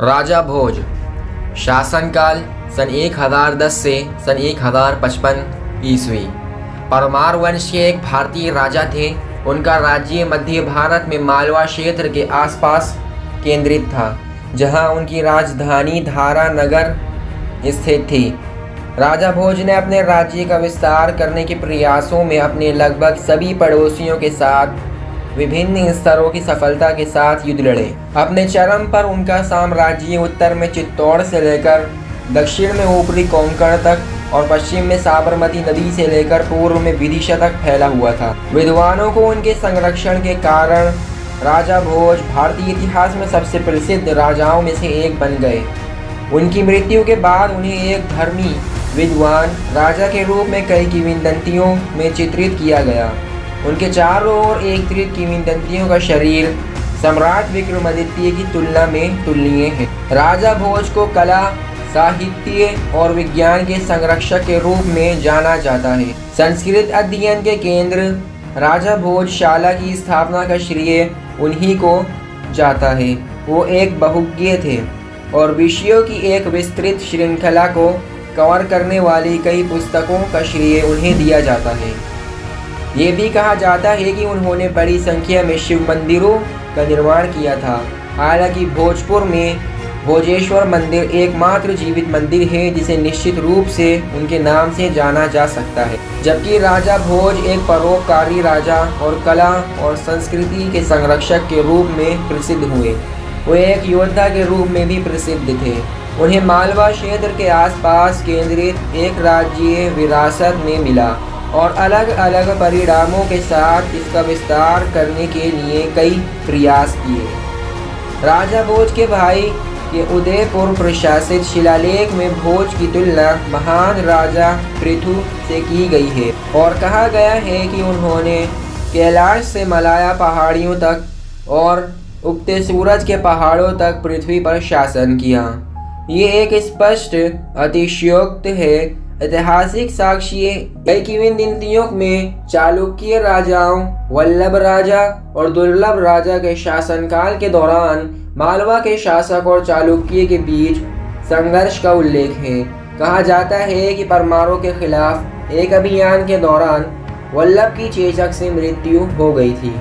राजा भोज शासनकाल सन 1010 से सन 1055 ईस्वी। परमार वंश के एक भारतीय राजा थे। उनका राज्य मध्य भारत में मालवा क्षेत्र के आसपास केंद्रित था, जहां उनकी राजधानी धारा नगर स्थित थी। राजा भोज ने अपने राज्य का विस्तार करने के प्रयासों में अपने लगभग सभी पड़ोसियों के साथ विभिन्न स्तरों की सफलता के साथ युद्ध लड़े। अपने चरम पर उनका साम्राज्य उत्तर में चित्तौड़ से लेकर दक्षिण में ऊपरी कोंकण तक और पश्चिम में साबरमती नदी से लेकर पूर्व में विदिशा तक फैला हुआ था। विद्वानों को उनके संरक्षण के कारण राजा भोज भारतीय इतिहास में सबसे प्रसिद्ध राजाओं में से एक बन गए। उनकी मृत्यु के बाद उन्हें एक धर्मी विद्वान राजा के रूप में कई किंवदंतियों में चित्रित किया गया। उनके चारों ओर एकत्रित किंवदंतियों का शरीर सम्राट विक्रमादित्य की तुलना में तुलनीय है। राजा भोज को कला, साहित्य और विज्ञान के संरक्षक के रूप में जाना जाता है। संस्कृत अध्ययन के केंद्र राजा भोजशाला की स्थापना का श्रेय उन्हीं को जाता है। वो एक बहुज्ञ थे और विषयों की एक विस्तृत श्रृंखला को कवर करने वाली कई पुस्तकों का श्रेय उन्हें दिया जाता है। ये भी कहा जाता है कि उन्होंने बड़ी संख्या में शिव मंदिरों का निर्माण किया था। हालांकि भोजपुर में भोजेश्वर मंदिर एकमात्र जीवित मंदिर है जिसे निश्चित रूप से उनके नाम से जाना जा सकता है। जबकि राजा भोज एक परोपकारी राजा और कला और संस्कृति के संरक्षक के रूप में प्रसिद्ध हुए। वो एक योद्धा के रूप में भी प्रसिद्ध थे। उन्हें मालवा क्षेत्र के आसपास केंद्रित एक राज्य विरासत में मिला और अलग अलग परिणामों के साथ इसका विस्तार करने के लिए कई प्रयास किए। राजा भोज के भाई के उदयपुर प्रशासित शिलालेख में भोज की तुलना महान राजा पृथु से की गई है और कहा गया है कि उन्होंने कैलाश से मलाया पहाड़ियों तक और उगते सूरज के पहाड़ों तक पृथ्वी पर शासन किया। ये एक स्पष्ट अतिशयोक्ति है। ऐतिहासिक साक्ष्य कई किंवदंतियों में चालुक्य राजाओं, वल्लभ राजा और दुर्लभ राजा के शासनकाल के दौरान मालवा के शासक और चालुक्य के बीच संघर्ष का उल्लेख है। कहा जाता है कि परमारों के खिलाफ एक अभियान के दौरान वल्लभ की चेचक से मृत्यु हो गई थी।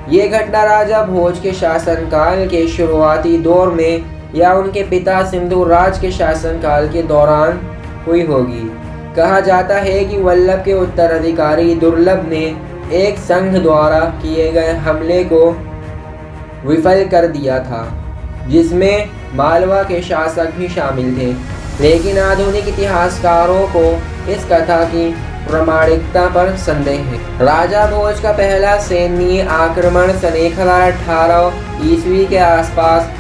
ये घटना राजा भोज के शासनकाल के शुरुआती दौर में या उनके पिता सिंधु राज के शासनकाल के दौरान हुई होगी। कहा जाता है कि वल्लभ के उत्तराधिकारी दुर्लभ ने एक संघ द्वारा किए गए हमले को विफल कर दिया था, जिसमें मालवा के शासक भी शामिल थे। लेकिन आधुनिक इतिहासकारों को इस कथा की प्रामाणिकता पर संदेह है। राजा भोज का पहला सैन्य आक्रमण सन 1018 ईस्वी के आसपास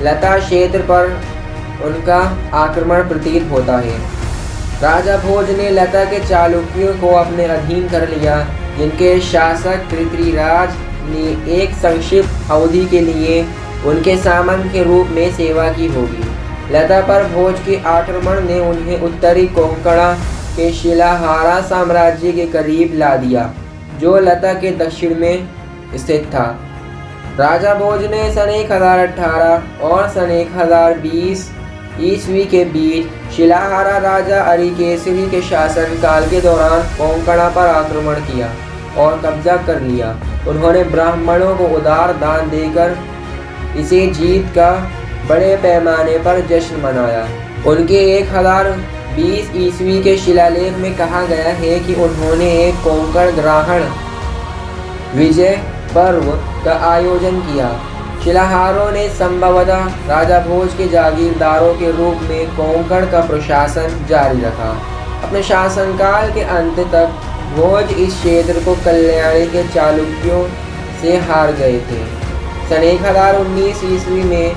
लता क्षेत्र पर उनका आक्रमण प्रतीत होता है। राजा भोज ने लता के चालुक्यों को अपने अधीन कर लिया, जिनके शासक पृथ्वीराज ने एक संक्षिप्त अवधि के लिए उनके सामंत के रूप में सेवा की होगी। लता पर भोज के आक्रमण ने उन्हें उत्तरी कोंकण के शिलाहारा साम्राज्य के करीब ला दिया, जो लता के दक्षिण में स्थित था। राजा भोज ने सन 1018 और सन 1020 ईस्वी के बीच शिलाहारा राजा अरिकेसरी के शासनकाल के दौरान कोंकणा पर आक्रमण किया और कब्जा कर लिया। उन्होंने ब्राह्मणों को उदार दान देकर इसे जीत का बड़े पैमाने पर जश्न मनाया। उनके 1020 ईस्वी के शिलालेख में कहा गया है कि उन्होंने एक कोंकण ग्रहण विजय पर्व का आयोजन किया। शिलाहारों ने संभवतः राजा भोज के जागीरदारों के रूप में कोंकण का प्रशासन जारी रखा। अपने शासनकाल के अंत तक भोज इस क्षेत्र को कल्याणी के चालुक्यों से हार गए थे। सन 1019 ईस्वी में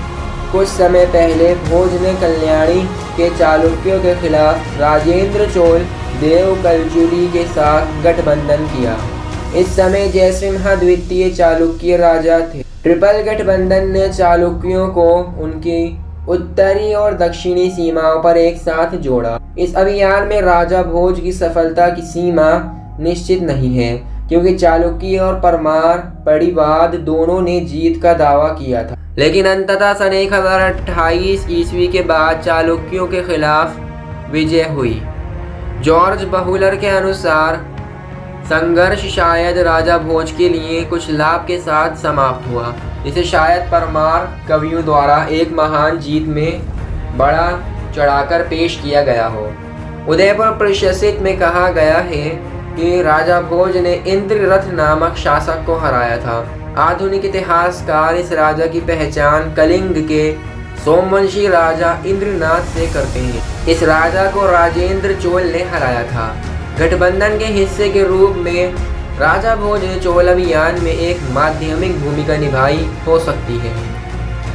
कुछ समय पहले भोज ने कल्याणी के चालुक्यों के खिलाफ राजेंद्र चोल देव कलचुरी के साथ गठबंधन किया। इस समय जयसिम्हा द्वितीय चालुक्य राजा थे। ट्रिपल गठबंधन ने चालुक्यों को उनकी उत्तरी और दक्षिणी सीमाओं पर एक साथ जोड़ा। इस अभियान में राजा भोज की सफलता की सीमा निश्चित नहीं है, क्योंकि चालुक्य और परमार परिवाद दोनों ने जीत का दावा किया था। लेकिन अंततः सन 1028 ईस्वी के बाद चालुक्यों के खिलाफ विजय हुई। जॉर्ज बहुलर के अनुसार संघर्ष शायद राजा भोज के लिए कुछ लाभ के साथ समाप्त हुआ, जिसे शायद परमार कवियों द्वारा एक महान जीत में बड़ा चढ़ाकर पेश किया गया हो। उदयपुर प्रशसित में कहा गया है कि राजा भोज ने इंद्ररथ नामक शासक को हराया था। आधुनिक इतिहासकार इस राजा की पहचान कलिंग के सोमवंशी राजा इंद्रनाथ से करते हैं। इस राजा को राजेंद्र चोल ने हराया था। गठबंधन के हिस्से के रूप में राजा भोज ने चोल अभियान में एक माध्यमिक भूमिका निभाई हो सकती है।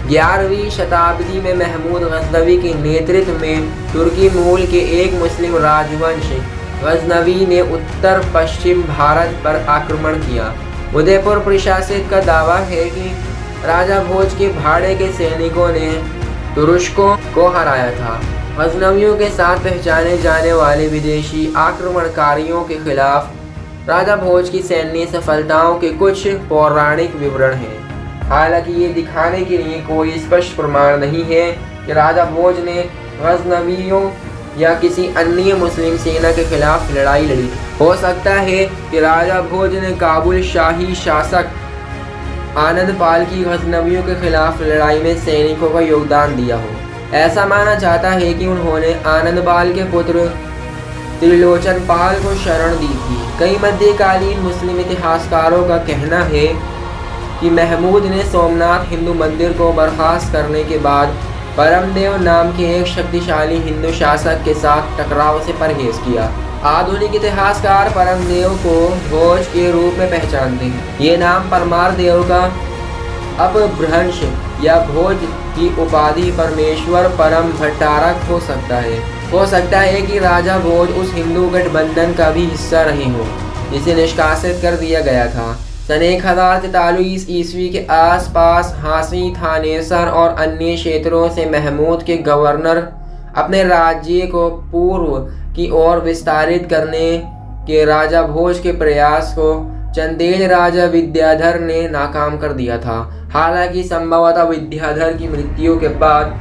11वीं शताब्दी में महमूद गजनवी के नेतृत्व में तुर्की मूल के एक मुस्लिम राजवंश गजनवी ने उत्तर पश्चिम भारत पर आक्रमण किया। उदयपुर प्रशासित का दावा है कि राजा भोज के भाड़े के सैनिकों ने तुरुष्कों को हराया था। गजनवियों के साथ पहचाने जाने वाले विदेशी आक्रमणकारियों के खिलाफ राजा भोज की सैन्य सफलताओं के कुछ पौराणिक विवरण हैं। हालांकि ये दिखाने के लिए कोई स्पष्ट प्रमाण नहीं है कि राजा भोज ने गजनवियों या किसी अन्य मुस्लिम सेना के खिलाफ लड़ाई लड़ी थी। हो सकता है कि राजा भोज ने काबुल शाही शासक आनंद पाल की गजनवियों के खिलाफ लड़ाई में सैनिकों का योगदान दिया हो। ऐसा माना जाता है कि उन्होंने आनंद पाल के पुत्र त्रिलोचन पाल को शरण दी थी। कई मध्यकालीन मुस्लिम इतिहासकारों का कहना है कि महमूद ने सोमनाथ हिंदू मंदिर को बर्खास्त करने के बाद परमदेव नाम के एक शक्तिशाली हिंदू शासक के साथ टकराव से परहेज किया। आधुनिक इतिहासकार परमदेव को भोज के रूप में पहचानते हैं। ये नाम परमार देव का अपभ्रंश या भोज की उपाधि परमेश्वर परम भट्टारक हो सकता है। हो सकता है कि राजा भोज उस हिंदू गठबंधन का भी हिस्सा रहे हो जिसे निष्कासित कर दिया गया था। सन 1043 ईस्वी के आसपास हांसी, थानेसर और अन्य क्षेत्रों से महमूद के गवर्नर अपने राज्य को पूर्व की ओर विस्तारित करने के राजा भोज के प्रयास को चंदेल राजा विद्याधर ने नाकाम कर दिया था। हालांकि संभवतः विद्याधर की मृत्यु के बाद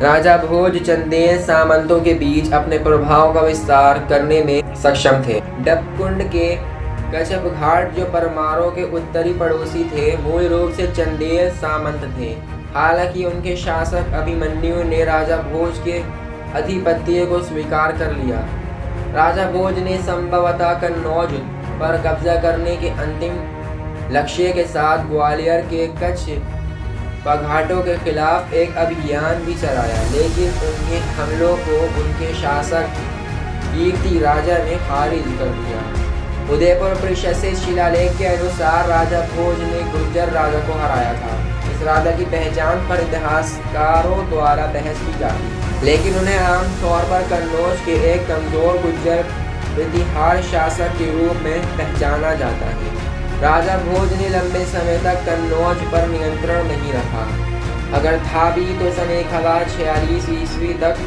राजा भोज चंदेल सामंतों के बीच अपने प्रभाव का विस्तार करने में सक्षम थे। डबकुंड के कच्छप घाट जो परमारों के उत्तरी पड़ोसी थे, मूल रूप से चंदेल सामंत थे। हालांकि उनके शासक अभिमन्यु ने राजा भोज के आधिपत्य को स्वीकार कर लिया। राजा भोज ने संभवतः कन्नौज पर कब्जा करने के अंतिम लक्ष्य के साथ ग्वालियर के कच्छ पघाटों के खिलाफ एक अभियान भी चलाया, लेकिन उनके हमलों को उनके शासक कीर्ति राजा ने खारिज कर दिया। उदयपुर प्रशसित शिलालेख के अनुसार राजा भोज ने गुर्जर राजा को हराया था। इस राजा की पहचान पर इतिहासकारों द्वारा बहस की जाती है, लेकिन उन्हें आमतौर पर कन्नौज के एक कमजोर गुर्जर प्रतिहार शासक के रूप में पहचाना जाता है। राजा भोज ने लंबे समय तक कन्नौज पर नियंत्रण नहीं रखा। अगर था भी तो सन 1046 ईस्वी तक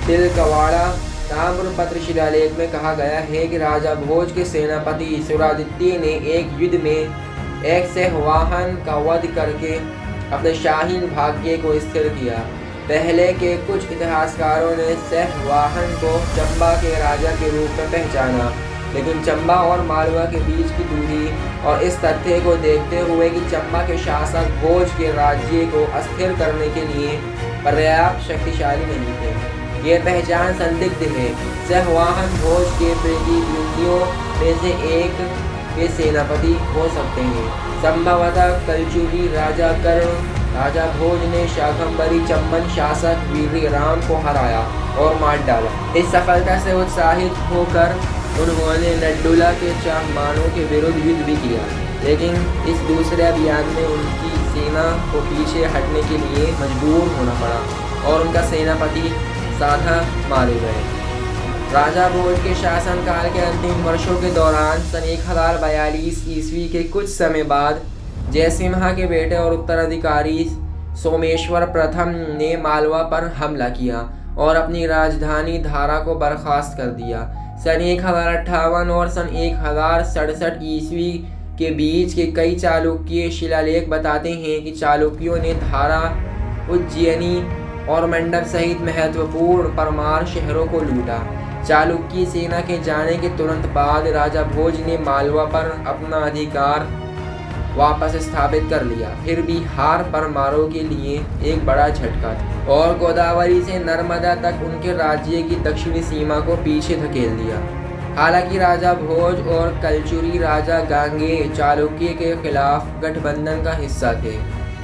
तिलकवाड़ा ताम्रपत्र शिलालेख में कहा गया है कि राजा भोज के सेनापति सुरादित्य ने एक युद्ध में एक सेहवाहन का वध करके अपने शाहीन भाग्य को स्थिर किया। पहले के कुछ इतिहासकारों ने सेहवाहन को चंबा के राजा के रूप में पहचाना, लेकिन चंबा और मालवा के बीच की दूरी और इस तथ्य को देखते हुए कि चंबा के शासक भोज के राज्य को अस्थिर करने के लिए पर्याप्त शक्तिशाली नहीं थे, ये पहचान संदिग्ध है। सेहवाहन भोज के प्रतिद्वंदियों में से एक के सेनापति हो सकते हैं। संभवतः कलचुगी राजा कर्ण राजा भोज ने शाकंभरी चंबन शासक वीरराम को हराया और मार डाला। इस सफलता से उत्साहित होकर उन्होंने नड्डुला के चाहमानों के विरुद्ध युद्ध भी किया, लेकिन इस दूसरे अभियान में उनकी सेना को पीछे हटने के लिए मजबूर होना पड़ा और उनका सेनापति साधा मारे गए। राजा भोज के शासनकाल के अंतिम वर्षों के दौरान सन 1042 ईस्वी के कुछ समय बाद जयसिम्हा के बेटे और उत्तराधिकारी सोमेश्वर प्रथम ने मालवा पर हमला किया और अपनी राजधानी धारा को बर्खास्त कर दिया। सन 1058 और सन 1067 ईस्वी के बीच के कई चालुक्य शिलालेख बताते हैं कि चालुक्यों ने धारा, उज्जैनी और मंडप सहित महत्वपूर्ण परमार शहरों को लूटा। चालुक्य सेना के जाने के तुरंत बाद राजा भोज ने मालवा पर अपना अधिकार वापस स्थापित कर लिया। फिर भी हार परमारों के लिए एक बड़ा झटका था और गोदावरी से नर्मदा तक उनके राज्य की दक्षिणी सीमा को पीछे धकेल दिया। हालांकि राजा भोज और कलचुरी राजा गांगेय चालुक्य के खिलाफ गठबंधन का हिस्सा थे,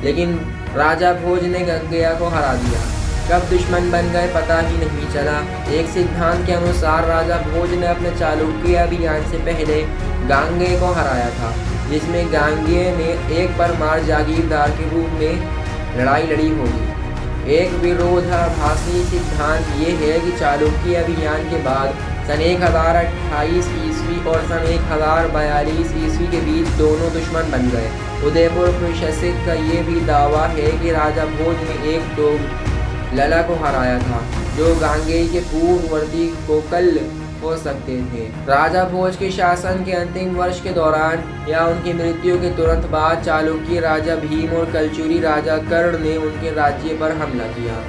लेकिन राजा भोज ने गंगेय को हरा दिया। कब दुश्मन बन गए पता ही नहीं चला। एक सिद्धांत के अनुसार राजा भोज ने अपने चालुक्य अभियान से पहले गांगेय को हराया था, जिसमें गांगेय ने एक परमार जागीरदार के रूप में लड़ाई लड़ी होगी। एक विरोधाभासी सिद्धांत ये है कि चालुक्य अभियान के बाद सन 1028 ईस्वी और सन 1042 ईस्वी के बीच दोनों दुश्मन बन गए। उदयपुर प्रशासक का ये भी दावा है कि राजा भोज ने एक तो लला को हराया था, जो गांगेय के पूर्ववर्ती कोकल हो सकते थे। राजा भोज के शासन के अंतिम वर्ष के दौरान या उनकी मृत्यु के तुरंत बाद चालुक्य राजा भीम और कलचुरी राजा कर्ण ने उनके राज्य पर हमला किया।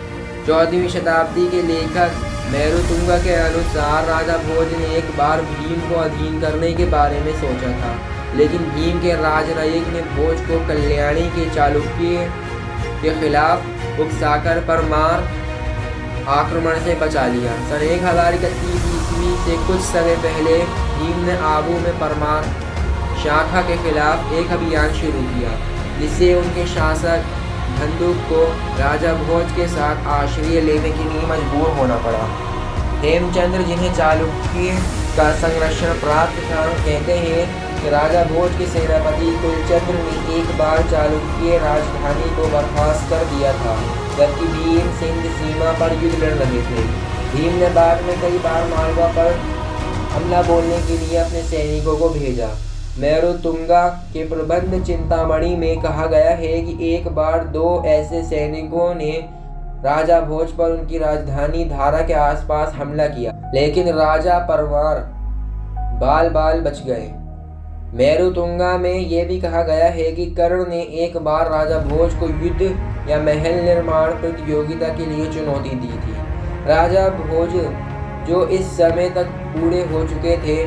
14वीं शताब्दी के लेखक मेरुतुंगा के अनुसार राजा भोज ने एक बार भीम को अधीन करने के बारे में सोचा था, लेकिन भीम के राजनयिक ने भोज को कल्याणी के चालुक्य के खिलाफ उकसाकर परमार आक्रमण से बचा लिया। सन 1031 ईस्वी से कुछ समय पहले भीम ने आबू में परमार शाखा के खिलाफ एक अभियान शुरू किया, जिससे उनके शासक धंधुक को राजा भोज के साथ आश्रय लेने के लिए मजबूर होना पड़ा। हेमचंद्र, जिन्हें चालुक्य का संरक्षण प्राप्त था, कहते हैं कि राजा भोज के सेनापति कुलचंद्र ने एक बार चालुक्य राजधानी को बर्खास्त कर दिया था, जबकि भीम सिंध सीमा पर युद्ध लड़ रहे थे। भीम ने बाद में कई बार मालवा पर हमला बोलने के लिए अपने सैनिकों को भेजा। मेरुतुंगा के प्रबंध चिंतामणि में कहा गया है कि एक बार दो ऐसे सैनिकों ने राजा भोज पर उनकी राजधानी धारा के आसपास हमला किया, लेकिन राजा परमार बाल बाल बच गए। मेरुतुंगा में यह भी कहा गया है कि कर्ण ने एक बार राजा भोज को युद्ध या महल निर्माण प्रतियोगिता के लिए चुनौती दी थी। राजा भोज, जो इस समय तक बूढ़े हो चुके थे,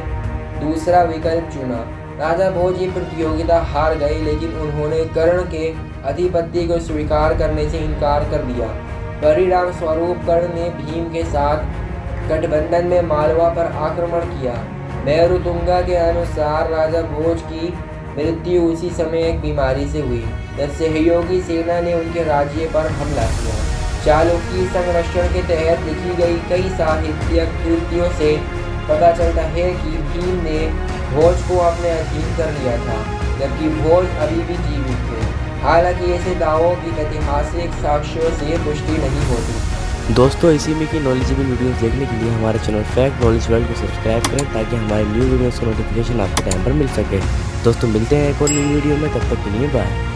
दूसरा विकल्प चुना। राजा भोज ये प्रतियोगिता हार गए, लेकिन उन्होंने कर्ण के अधिपत्य को स्वीकार करने से इनकार कर दिया। परिणाम स्वरूप कर्ण ने भीम के साथ गठबंधन में मालवा पर आक्रमण किया। मेरुतुंगा के अनुसार राजा भोज की मृत्यु उसी समय एक बीमारी से हुई जब सहयोगी सेना ने उनके राज्य पर हमला किया। चालुक्य संरक्षण के तहत लिखी गई कई साहित्यिक कृतियों से पता चलता है कि भीम ने भोज को अपने अधीन कर लिया था, जबकि भोज अभी भी जीवित थे। हालांकि ऐसे दावों की ऐतिहासिक साक्ष्यों से पुष्टि नहीं होती। दोस्तों, इसी में की नॉलेजेबल वीडियोस देखने के लिए हमारे चैनल फैक्ट नॉलेज वर्ल्ड को सब्सक्राइब करें, ताकि हमारे न्यू वीडियोस का नोटिफिकेशन आपको टाइम पर मिल सके। दोस्तों, मिलते हैं एक और न्यू वीडियो में, तब तक के लिए बाय।